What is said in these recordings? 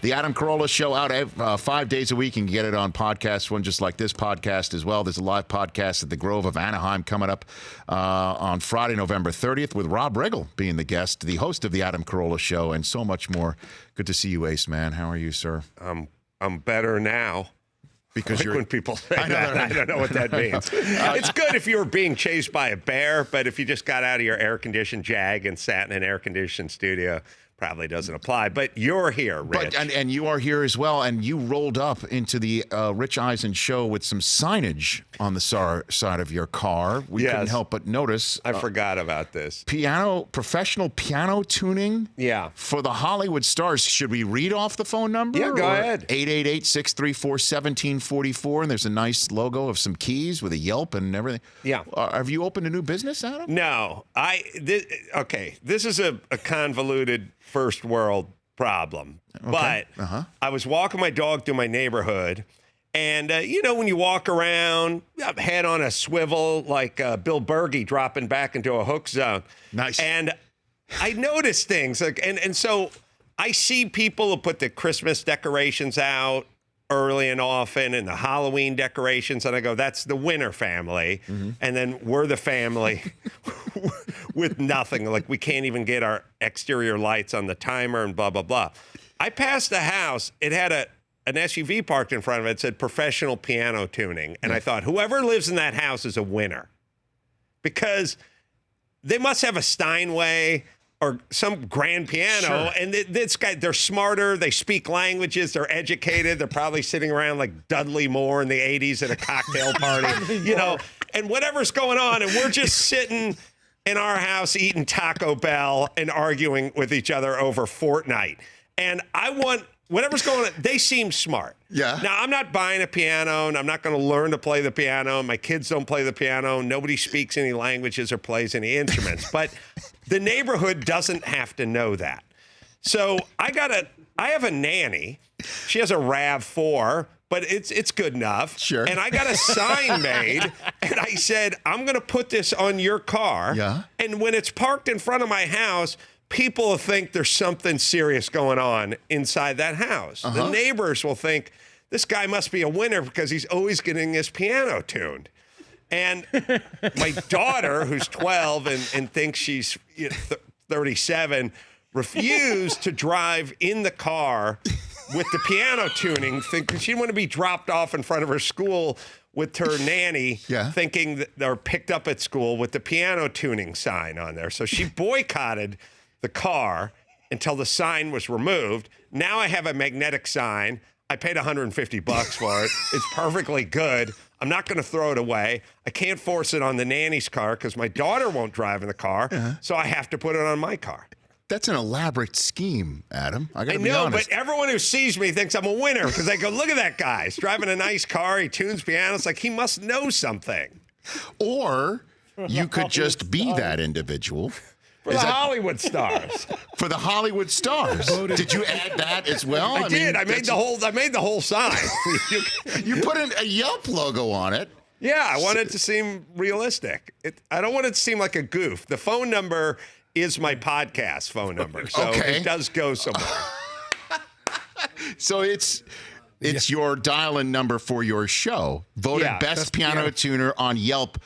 The Adam Carolla Show out 5 days a week. You can get it on podcast one, just like this podcast as well. There's a live podcast at the Grove of Anaheim coming up on Friday, November 30th, with Rob Riggle being the guest, the host of the Adam Carolla Show, and so much more. Good to see you, Ace Man. How are you, sir? I'm better now. Because when people say that, I don't know what that means. It's good if you were being chased by a bear, but if you just got out of your air-conditioned Jag and sat in an air-conditioned studio, probably doesn't apply. But you're here, Rich. And you are here as well, and you rolled up into the Rich Eisen show with some signage on the side of your car. We couldn't help but notice. I forgot about this. Professional piano tuning for the Hollywood stars. Should we read off the phone number? Yeah, go ahead. 888-634-1744, and there's a nice logo of some keys with a Yelp and everything. Yeah. Have you opened a new business, Adam? No. This is a convoluted first world problem. Okay. But I was walking my dog through my neighborhood, and when you walk around, head on a swivel like Bill Berge dropping back into a hook zone. Nice. And I noticed things and so I see people who put the Christmas decorations out early and often, and the Halloween decorations, and I go, that's the Winter family. Mm-hmm. And then we're the family with nothing. Like, we can't even get our exterior lights on the timer and blah, blah, blah. I passed a house. It had an SUV parked in front of it. It said professional piano tuning. And I thought, whoever lives in that house is a winner. Because they must have a Steinway or some grand piano, and this guy, they're smarter, they speak languages, they're educated, they're probably sitting around like Dudley Moore in the 80s at a cocktail party, and whatever's going on, and we're just sitting in our house eating Taco Bell and arguing with each other over Fortnite. And I want whatever's going on, they seem smart. Yeah. Now, I'm not buying a piano, and I'm not going to learn to play the piano. My kids don't play the piano. Nobody speaks any languages or plays any instruments. But the neighborhood doesn't have to know that. So I have a nanny. She has a RAV4, but it's good enough. Sure. And I got a sign made, and I said, I'm going to put this on your car. Yeah. And when it's parked in front of my house, people will think there's something serious going on inside that house. The neighbors will think, this guy must be a winner because he's always getting his piano tuned. And my daughter, who's 12 and thinks she's 37, refused to drive in the car with the piano tuning, thinking she didn't want to be dropped off in front of her school with her nanny, thinking that they're picked up at school with the piano tuning sign on there. So she boycotted the car until the sign was removed. Now I have a magnetic sign. I paid $150 for it. It's perfectly good. I'm not going to throw it away. I can't force it on the nanny's car because my daughter won't drive in the car, so I have to put it on my car. That's an elaborate scheme, Adam. I got to be honest. But everyone who sees me thinks I'm a winner because they go, look at that guy. He's driving a nice car. He tunes pianos. Like, he must know something. Or you could just be that individiul. For the Hollywood stars. For the Hollywood stars. Did you add that as well? I did. I made the whole sign. You put a Yelp logo on it. Yeah, I want it to seem realistic. I don't want it to seem like a goof. The phone number is my podcast phone number, so it does go somewhere. So it's your dial-in number for your show. Voted best piano tuner on Yelp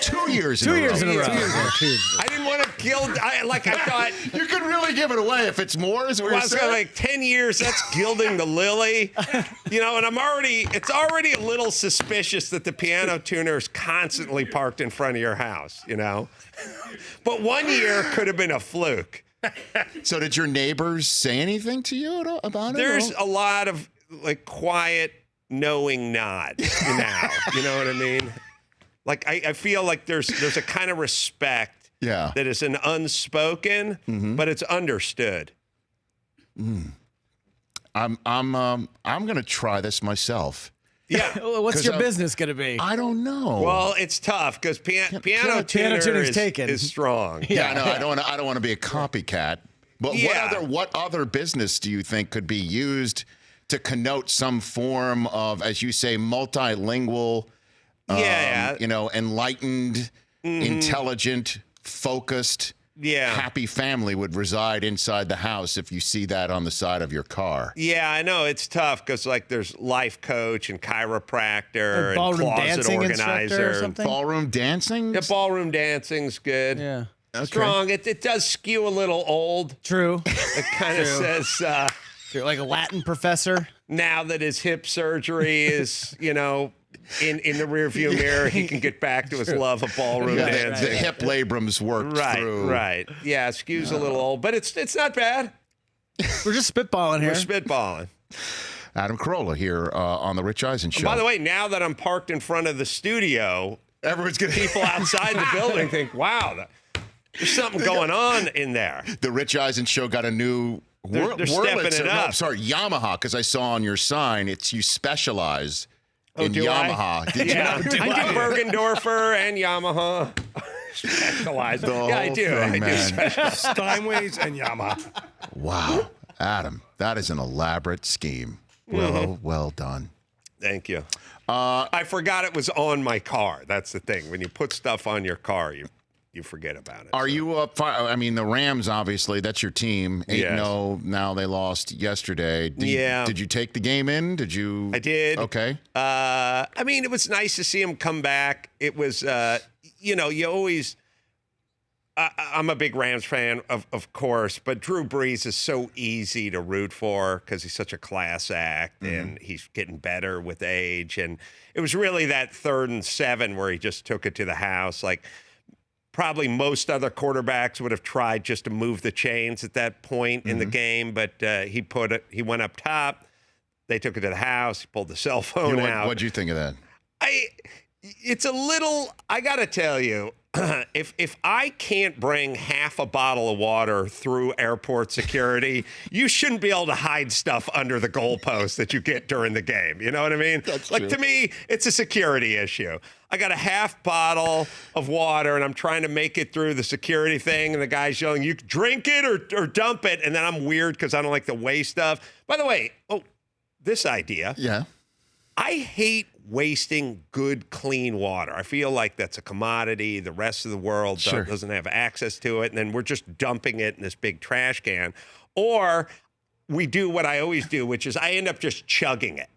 2 years in a row. 2 years in a row. I didn't want to gild. I thought you could really give it away if it's more. Is what you're saying? Like 10 years. That's gilding the lily, and it's already a little suspicious that the piano tuner is constantly parked in front of your house. But 1 year could have been a fluke. So did your neighbors say anything to you about it? There's a lot of quiet, knowing nods now. You know what I mean? Like, I feel like there's a kind of respect that is an unspoken, but it's understood. I'm going to try this myself. Yeah. What's your business going to be? I don't know. Well, it's tough because piano tuner is strong. Yeah, no, I don't want to be a copycat. But what other business do you think could be used to connote some form of, as you say, multilingual, enlightened, intelligent, focused happy family would reside inside the house if you see that on the side of your car. Yeah, I know it's tough because like there's life coach and chiropractor and ballroom closet dancing instructor organizer. or something? Ballroom dancing? Yeah, ballroom dancing's good. Yeah. Okay. Strong. It does skew a little old. True. It kind of says You're like a Latin professor. now that his hip surgery is, in the rearview mirror, he can get back to his love of ballroom dancing. The hip labrums worked through. Right. Yeah, skew's a little old, but it's not bad. We're just spitballing here. We're spitballing. Adam Carolla here on the Rich Eisen Show. By the way, now that I'm parked in front of the studio, everyone's gonna people outside the building think, wow, there's something going on in there. The Rich Eisen Show got a new They're stepping it up. No, sorry, Yamaha, because I saw on your sign you specialize in do I? Yamaha. Did Yeah, you know? I do Bergendorfer and Yamaha. Specialize. The Yeah, I whole do. thing, I do man. specialize. Steinways and Yamaha. Wow, Adam, that is an elaborate scheme. Well done. Thank you. I forgot it was on my car. That's the thing. When you put stuff on your car, you forget about it. Are you up? I mean, the Rams, obviously, that's your team. 8-0. Now they lost yesterday. Did you take the game in? Did you? I did. Okay. I mean, it was nice to see him come back. It was, you always. I'm a big Rams fan, of course, but Drew Brees is so easy to root for because he's such a class act and he's getting better with age. And it was really that 3rd and 7 where he just took it to the house. Like, probably most other quarterbacks would have tried just to move the chains at that point in the game, but he went up top. They took it to the house. He pulled the cell phone out. What'd you think of that? It's a little, I got to tell you, if I can't bring half a bottle of water through airport security, you shouldn't be able to hide stuff under the goalpost that you get during the game. You know what I mean? That's like, true. to me, it's a security issue. I got a half bottle of water, and I'm trying to make it through the security thing, and the guy's yelling, you drink it or dump it, and then I'm weird because I don't like to waste stuff. By the way, this idea. Yeah. I hate wasting good, clean water. I feel like that's a commodity. The rest of the world doesn't have access to it, and then we're just dumping it in this big trash can. Or we do what I always do, which is I end up just chugging it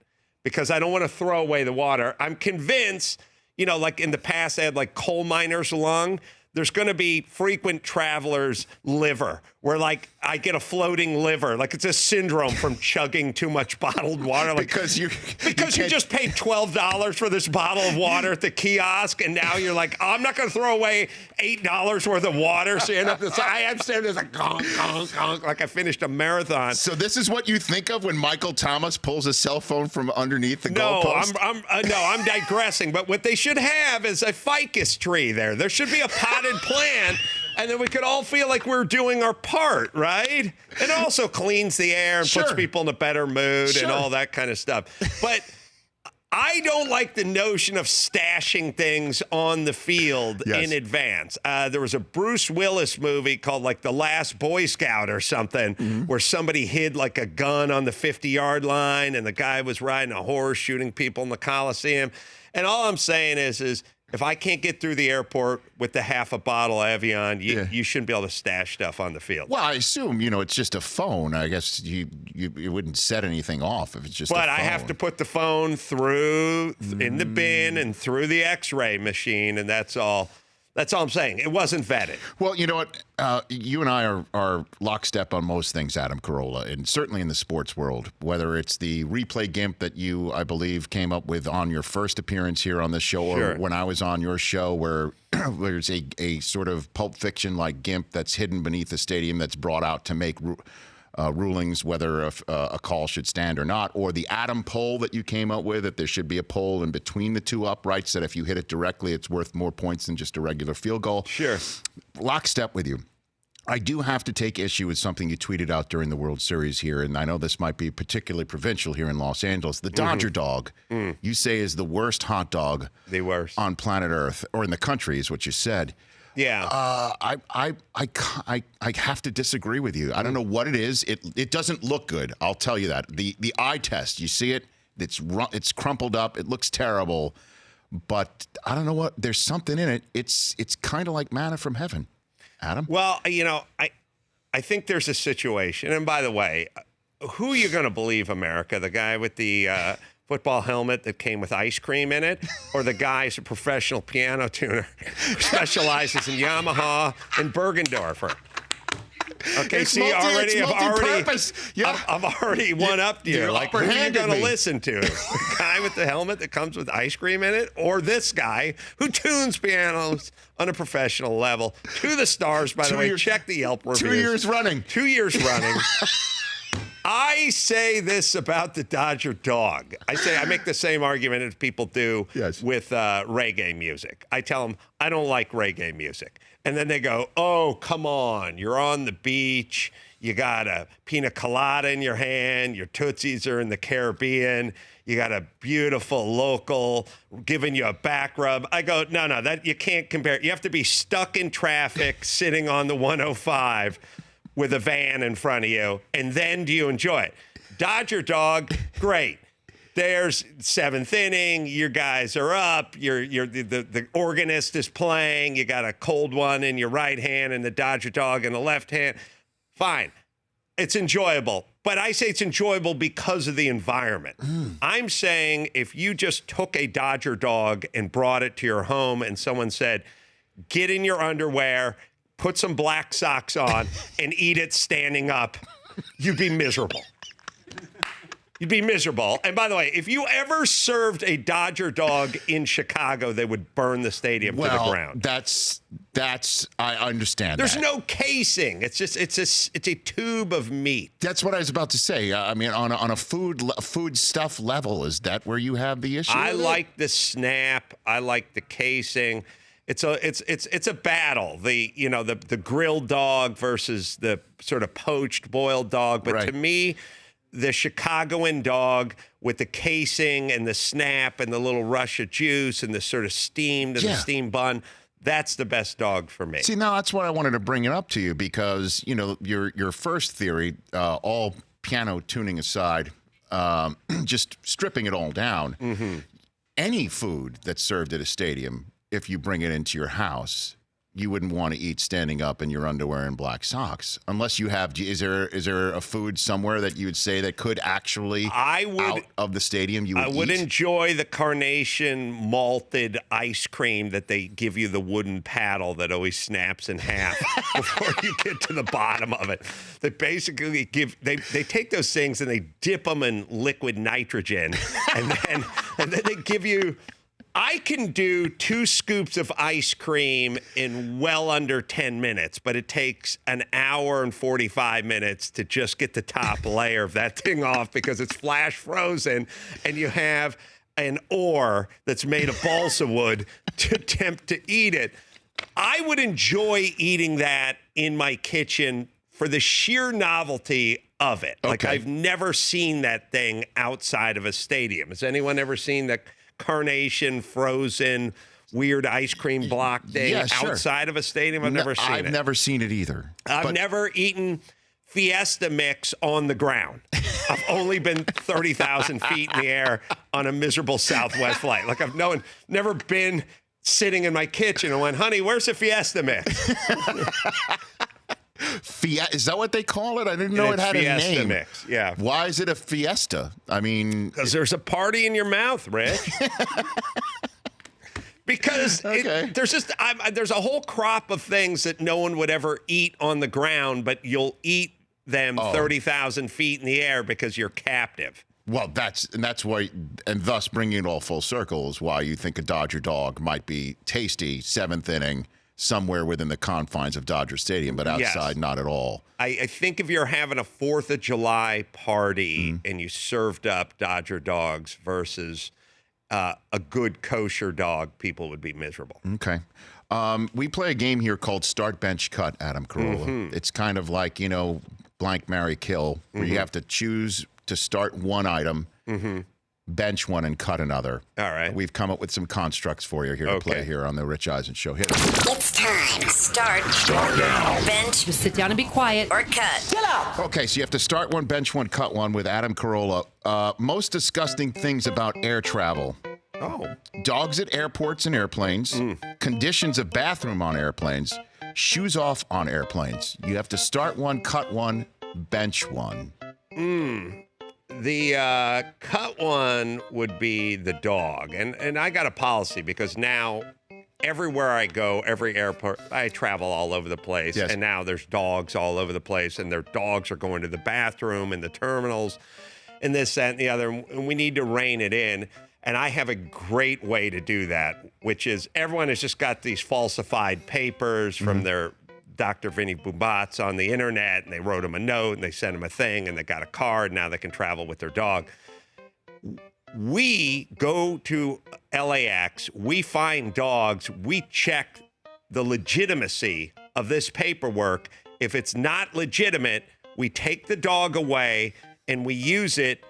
because I don't want to throw away the water. I'm convinced, like in the past, I had like coal miner's lung. There's going to be frequent travelers' liver, where like I get a floating liver, like it's a syndrome from chugging too much bottled water. Like, Because you just paid $12 for this bottle of water at the kiosk, and now you're like, I'm not going to throw away $8 worth of water. So you end up I am standing there like gong, gong, gong, like I finished a marathon. So this is what you think of when Michael Thomas pulls a cell phone from underneath the goalpost? I'm digressing. But what they should have is a ficus tree there. There should be a potted plant, and then we could all feel like we're doing our part, right? It also cleans the air and puts people in a better mood and all that kind of stuff. But I don't like the notion of stashing things on the field in advance. There was a Bruce Willis movie called like The Last Boy Scout or something where somebody hid like a gun on the 50-yard line and the guy was riding a horse shooting people in the Coliseum. And all I'm saying is if I can't get through the airport with the half a bottle of Evian, you shouldn't be able to stash stuff on the field. Well, I assume, it's just a phone. I guess you wouldn't set anything off if it's just a phone. But I have to put the phone through in the bin and through the X-ray machine, and that's all. That's all I'm saying. It wasn't vetted. Well, you know what? You and I are lockstep on most things, Adam Carolla, and certainly in the sports world, whether it's the replay GIMP that you, I believe, came up with on your first appearance here on this show, or when I was on your show where there's a sort of Pulp Fiction-like GIMP that's hidden beneath the stadium that's brought out to make rulings whether a call should stand or not, or the Adam poll that you came up with, that there should be a poll in between the two uprights that if you hit it directly, it's worth more points than just a regular field goal. Sure. Lockstep with you. I do have to take issue with something you tweeted out during the World Series here, and I know this might be particularly provincial here in Los Angeles. The Dodger dog, you say, is the worst hot dog on planet Earth, or in the country, is what you said. Yeah. I have to disagree with you. I don't know what it is. It doesn't look good. I'll tell you that. The eye test, you see it. It's crumpled up. It looks terrible. But I don't know what. There's something in it. It's kind of like manna from heaven. Adam? Well, I think there's a situation. And by the way, who are you going to believe, America? The guy with the football helmet that came with ice cream in it, or the guy who's a professional piano tuner who specializes in Yamaha and Bergendorfer? Okay, It's see, multi-purpose. Yeah. I've already one-upped you. You're Like, who are you upper-handed going to me. listen to? The guy with the helmet that comes with ice cream in it, or this guy who tunes pianos on a professional level? To the stars, by the way. Check the Yelp reviews. 2 years running. 2 years running. I say this about the Dodger dog. I make the same argument as people do with reggae music. I tell them, I don't like reggae music. And then they go, oh, come on. You're on the beach. You got a pina colada in your hand. Your Tootsies are in the Caribbean. You got a beautiful local giving you a back rub. I go, no, that you can't compare. You have to be stuck in traffic, sitting on the 105 with a van in front of you, and then do you enjoy it? Dodger dog, great. There's seventh inning. Your guys are up. The organist is playing. You got a cold one in your right hand and the Dodger dog in the left hand. Fine. It's enjoyable. But I say it's enjoyable because of the environment. I'm saying if you just took a Dodger dog and brought it to your home and someone said, get in your underwear, put some black socks on, and eat it standing up, you'd be miserable. You'd be miserable. And by the way, if you ever served a Dodger dog in Chicago, they would burn the stadium to the ground. That's I understand. There's that. no casing. It's a tube of meat. That's what I was about to say. I mean, on a food stuff level, is that where you have the issue? I like the snap. I like the casing. It's a battle. The grilled dog versus the sort of poached boiled dog. But to me, the Chicagoan dog with the casing and the snap and the little rush of juice and the sort of steamed and the steamed bun, that's the best dog for me. See, now that's what I wanted to bring it up to you because, your first theory, all piano tuning aside, just stripping it all down, any food that's served at a stadium, if you bring it into your house, you wouldn't want to eat standing up in your underwear and black socks, unless you have. Is there a food somewhere that you would say that could actually out of the stadium you would eat? I would enjoy the Carnation malted ice cream that they give you the wooden paddle that always snaps in half before you get to the bottom of it. They basically they take those things and they dip them in liquid nitrogen, and then they give you. I can do 2 scoops of ice cream in well under 10 minutes, but it takes an hour and 45 minutes to just get the top layer of that thing off because it's flash frozen and you have an ore that's made of balsa wood to attempt to eat it. I would enjoy eating that in my kitchen for the sheer novelty of it. Like, I've never seen that thing outside of a stadium. Has anyone ever seen the Carnation frozen weird ice cream block thing outside of a stadium? I've never seen it. I've never seen it either. I've never eaten Fiesta mix on the ground. I've only been 30,000 feet in the air on a miserable Southwest flight. Like, I've never been sitting in my kitchen and went, honey, where's the Fiesta mix? Is that what they call it? I didn't know it had a name. Mix, yeah. Why is it a fiesta? I mean, because there's a party in your mouth, Rich. Because there's a whole crop of things that no one would ever eat on the ground, but you'll eat them 30,000 feet in the air because you're captive. Well, that's why, and thus bringing it all full circle is why you think a Dodger dog might be tasty, 7th inning, somewhere within the confines of Dodger Stadium, but outside, not at all. I think if you're having a 4th of July party and you served up Dodger dogs versus a good kosher dog, people would be miserable. Okay. We play a game here called Start, Bench, Cut, Adam Carolla. It's kind of like, blank, marry, kill, where you have to choose to start one item, bench one, and cut another. All right. We've come up with some constructs for you here to play here on the Rich Eisen Show. Hit it. It's time. Start now. Bench. Just sit down and be quiet. Or cut. Chill out. Okay, so you have to start one, bench one, cut one with Adam Carolla. Most disgusting things about air travel. Oh. Dogs at airports and airplanes. Conditions of bathroom on airplanes. Shoes off on airplanes. You have to start one, cut one, bench one. The cut one would be the dog. And I got a policy because now everywhere I go, every airport, I travel all over the place. Yes. And now there's dogs all over the place. And their dogs are going to the bathroom and the terminals and this, that, and the other. And we need to rein it in. And I have a great way to do that, which is everyone has just got these falsified papers from their Dr. Vinny Bubats on the internet, and they wrote him a note, and they sent him a thing, and they got a card. Now they can travel with their dog. We go to LAX, we find dogs, we check the legitimacy of this paperwork. If it's not legitimate, we take the dog away, and we use it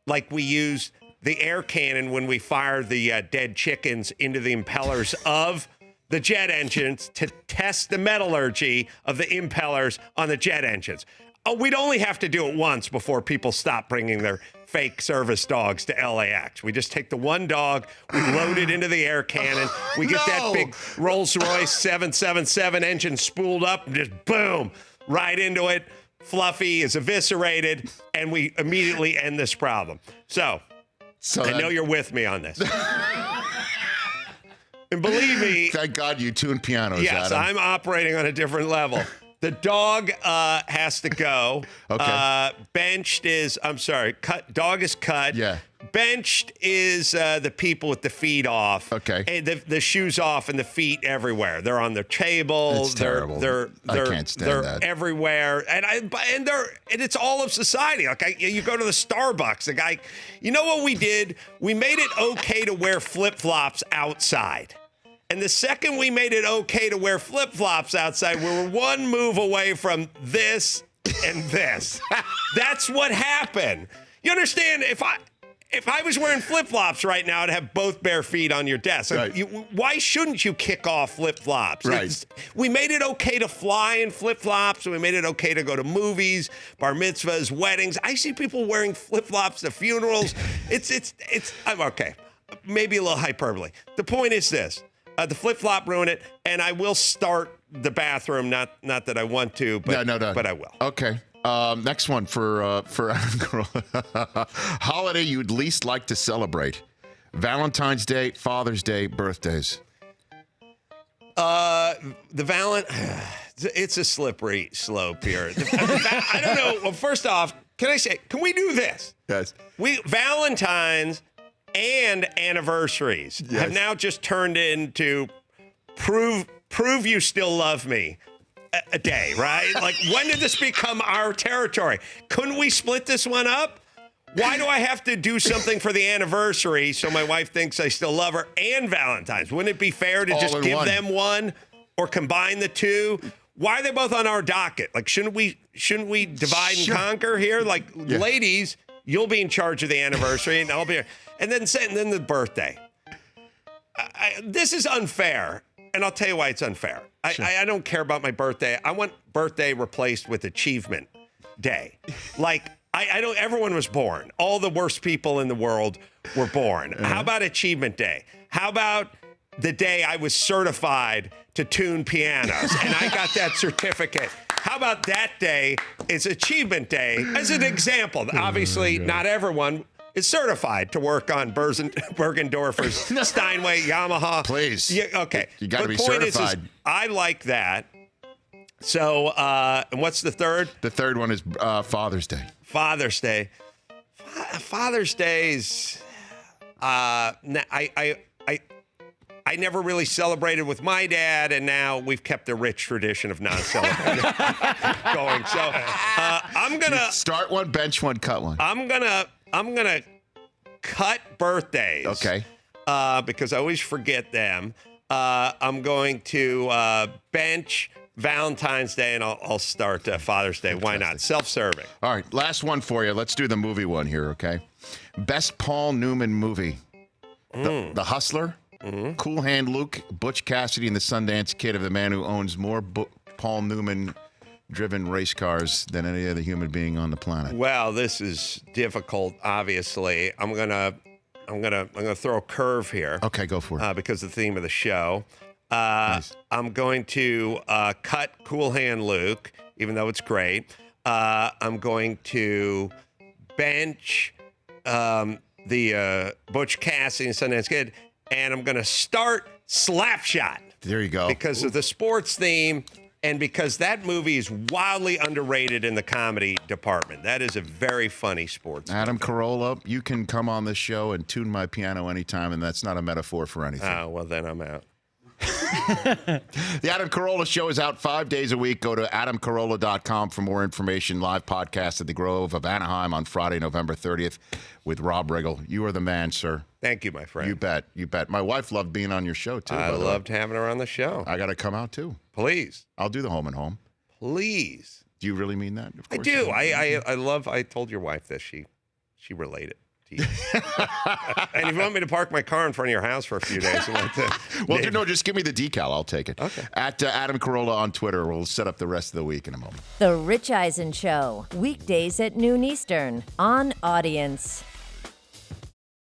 like we use the air cannon when we fire the dead chickens into the impellers of the jet engines to test the metallurgy of the impellers on the jet engines. Oh, we'd only have to do it once before people stop bringing their fake service dogs to LAX. We just take the one dog, we load it into the air cannon, we get that big Rolls-Royce 777 engine spooled up and just boom, right into it. Fluffy is eviscerated, and we immediately end this problem. So I know you're with me on this. And believe me. Thank God you tune pianos, yes, Adam. I'm operating on a different level. The dog has to go. Okay. Benched is, dog is cut. Yeah. Benched is the people with the feet off. Okay. And the shoes off and the feet everywhere. They're on their table. It's terrible. I can't stand they're that. everywhere. And it's all of society. Like you go to the Starbucks, the guy, you know what we did? We made it okay to wear flip-flops outside. And the second we made it okay to wear flip-flops outside, we were one move away from this and this. That's what happened. You understand? If I was wearing flip-flops right now, I'd have both bare feet on your desk. Right. Why shouldn't you kick off flip-flops? Right. We made it okay to fly in flip-flops. We made it okay to go to movies, bar mitzvahs, weddings. I see people wearing flip-flops to funerals. I'm okay. Maybe a little hyperbole. The point is this. The flip-flop ruined it, and I will start the bathroom. Not that I want to, but, No. but I will. Okay. Next one for Adam Carolla. Holiday you'd least like to celebrate. Valentine's Day, Father's Day, birthdays. It's a slippery slope here. I don't know. Well, first off, can we do this? Yes. Valentine's and anniversaries have now just turned into prove you still love me a day, right? Like, when did this become our territory? Couldn't we split this one up? Why do I have to do something for the anniversary so my wife thinks I still love her and Valentine's? Wouldn't it be fair to just give them one or combine the two? Why are they both on our docket? Like, shouldn't we divide and conquer here? Like, ladies, you'll be in charge of the anniversary and I'll be here. And then the birthday. This is unfair, and I'll tell you why it's unfair. I don't care about my birthday. I want birthday replaced with achievement day. Like, everyone was born. All the worst people in the world were born. How about achievement day? How about the day I was certified to tune pianos, and I got that certificate? How about that day is achievement day as an example? Obviously, not everyone is certified to work on Bergendorfer's Steinway, Yamaha. Please. Yeah, okay. You got to be point certified. Is I like that. So, and what's the third? The third one is Father's Day. Father's Day. Father's Days. I never really celebrated with my dad, and now we've kept the rich tradition of not celebrating going. So I'm gonna start one, bench one, cut one. I'm gonna cut birthdays. Okay. Because I always forget them. I'm going to bench Valentine's Day, and I'll start Father's Day. Why not? Self-serving. All right, last one for you. Let's do the movie one here, okay? Best Paul Newman movie. The Hustler, Cool Hand Luke, Butch Cassidy and the Sundance Kid, of the man who owns more Paul Newman-driven race cars than any other human being on the planet. Well, this is difficult. Obviously, I'm gonna throw a curve here. Okay, go for it. Because of the theme of the show. Nice. I'm going to cut Cool Hand Luke, even though it's great. I'm going to bench the Butch Cassidy and Sundance Kid, and I'm going to start Slapshot. There you go. Because of the sports theme and because that movie is wildly underrated in the comedy department. That is a very funny sports Adam movie. Carolla, you can come on this show and tune my piano anytime, and that's not a metaphor for anything. Oh, well, then I'm out. The Adam Carolla Show is out 5 days a week. Go to adamcarolla.com for more information. Live podcast at the Grove of Anaheim on Friday, November 30th with Rob Riggle. You are the man, sir. Thank you, my friend. You bet. You bet. My wife loved being on your show, too. I by the way. loved having her on the show. I got to come out, too. Please. I'll do the home and home. Please. Do you really mean that? Of I course do. you I love, I told your wife this. She related to you. And if you want me to park my car in front of your house for a few days, you want to, Well, no, just give me the decal. I'll take it. Okay. At Adam Carolla on Twitter. We'll set up the rest of the week in a moment. The Rich Eisen Show, weekdays at noon Eastern on Audience.